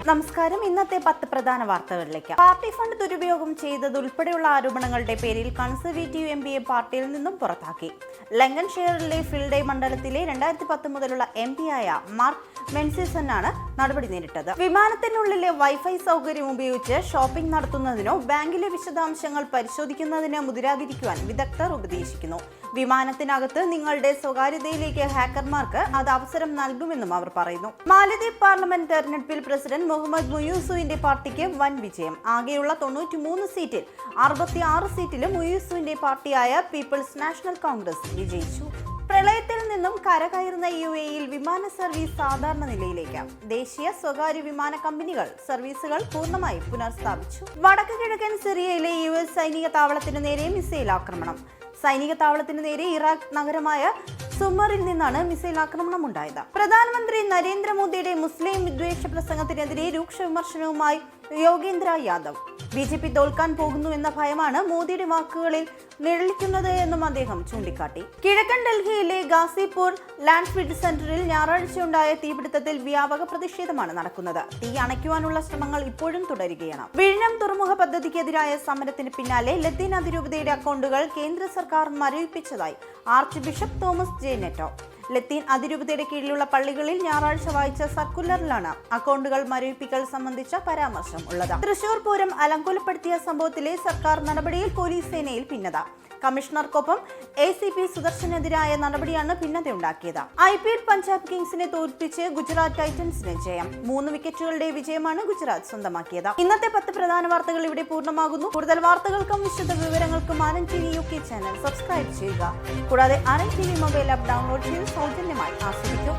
നമസ്കാരം. ഇന്നത്തെ 10 പ്രധാന വാർത്തകളിലേക്ക്. പാർട്ടി ഫണ്ട് ദുരുപയോഗം ചെയ്തതുൾപ്പെടെയുള്ള ആരോപണങ്ങളുടെ പേരിൽ കൺസർവേറ്റീവ് എംപിയെ പാർട്ടിയിൽ നിന്നും പുറത്താക്കി. ലങ്കൻഷെയറിലെ ഫിൽഡേ മണ്ഡലത്തിലെ 2010 മുതലുള്ള എംപിയായ മാർക്ക് മെൻസിസനാണ് നടപടി നേരിട്ടത്. വിമാനത്തിനുള്ളിലെ വൈഫൈ സൗകര്യം ഉപയോഗിച്ച് ഷോപ്പിംഗ് നടത്തുന്നതിനോ ബാങ്കിലെ വിശദാംശങ്ങൾ പരിശോധിക്കുന്നതിനോ മുതിരാതിരിക്കുവാൻ വിദഗ്ധർ ഉപദേശിക്കുന്നു. വിമാനത്തിനകത്ത് നിങ്ങളുടെ സ്വകാര്യതയിലേക്ക് ഹാക്കർമാർക്ക് അത് അവസരം നൽകുമെന്നും അവർ പറയുന്നു. മാലദ്വീപ് പാർലമെന്റ് തെരഞ്ഞെടുപ്പിൽ പ്രസിഡന്റ് മുഹമ്മദ് മുയൂസുവിന്റെ പാർട്ടിക്ക് വൻ വിജയം. ആകെയുള്ള 93 സീറ്റിൽ 66 സീറ്റിലും മുയൂസുവിന്റെ പാർട്ടിയായ പീപ്പിൾസ് നാഷണൽ കോൺഗ്രസ് വിജയിച്ചു. പ്രളയത്തിൽ നിന്നും കരകയറുന്ന UAEയിൽ വിമാന സർവീസ് സാധാരണ നിലയിലേക്ക്. ദേശീയ സ്വകാര്യ വിമാന കമ്പനികൾ സർവീസുകൾ പൂർണ്ണമായി പുനഃസ്ഥാപിച്ചു. വടക്ക് കിഴക്കൻ സിറിയയിലെ US സൈനിക താവളത്തിന് നേരെ മിസൈൽ ആക്രമണം. സൈനിക താവളത്തിന് നേരെ ഇറാഖ് നഗരമായ സുമറിൽ നിന്നാണ് മിസൈൽ ആക്രമണം ഉണ്ടായത്. പ്രധാനമന്ത്രി നരേന്ദ്രമോദിയുടെ മുസ്ലിം വിദ്വേഷ പ്രസംഗത്തിനെതിരെ രൂക്ഷ വിമർശനവുമായി യോഗേന്ദ്ര യാദവ്. BJP തോൽക്കാൻ പോകുന്നു എന്ന ഭയമാണ് മോദിയുടെ വാക്കുകളിൽ നിഴലിക്കുന്നത് എന്നും അദ്ദേഹം ചൂണ്ടിക്കാട്ടി. കിഴക്കൻ ഡൽഹിയിലെ ഗാസിപൂർ ലാൻഡ്ഫീൽഡ് സെന്ററിൽ ഞായറാഴ്ചയുണ്ടായ തീപിടുത്തത്തിൽ വ്യാപക പ്രതിഷേധമാണ് നടക്കുന്നത്. തീ അണയ്ക്കുവാനുള്ള ശ്രമങ്ങൾ ഇപ്പോഴും തുടരുകയാണ്. വിഴിഞ്ഞം തുറമുഖ പദ്ധതിക്കെതിരായ സമരത്തിന് പിന്നാലെ ലത്തീൻ അതിരൂപതയുടെ അക്കൗണ്ടുകൾ കേന്ദ്ര സർക്കാർ മരവിപ്പിച്ചതായി ആർച്ച് ബിഷപ്പ് തോമസ് ജെ നെറ്റോ. ലത്തീൻ അതിരൂപതയുടെ കീഴിലുള്ള പള്ളികളിൽ ഞായറാഴ്ച വായിച്ച സർക്കുലറിലാണ് അക്കൗണ്ടുകൾ മരവിപ്പിക്കൽ സംബന്ധിച്ച പരാമർശം ഉള്ളത്. തൃശൂർ പൂരം അലങ്കോലപ്പെടുത്തിയ സംഭവത്തിലെ സർക്കാർ നടപടിയിൽ പോലീസ് സേനയിൽ ഭിന്നത. കമ്മീഷണർക്കൊപ്പം ACP സുദർശനെതിരായ നടപടിയാണ് ഭിന്നതയുണ്ടാക്കിയത്. IPL പഞ്ചാബ് കിങ്സിനെ തോൽപ്പിച്ച് ഗുജറാത്ത് ടൈറ്റൻസിന് ജയം. 3 വിക്കറ്റുകളുടെ വിജയമാണ് ഗുജറാത്ത് സ്വന്തമാക്കിയത്. ഇന്നത്തെ 10 പ്രധാന വാർത്തകൾ ഇവിടെ പൂർണ്ണമാകുന്നു. കൂടുതൽ വാർത്തകൾക്കും വിശദ വിവരങ്ങൾക്കും RN TV UK channel subscribe ചെയ്യുക. കൂടാതെ RN TV mobile app download ചെയ്ത് സൗജന്യമായി ആസ്വദിക്കും.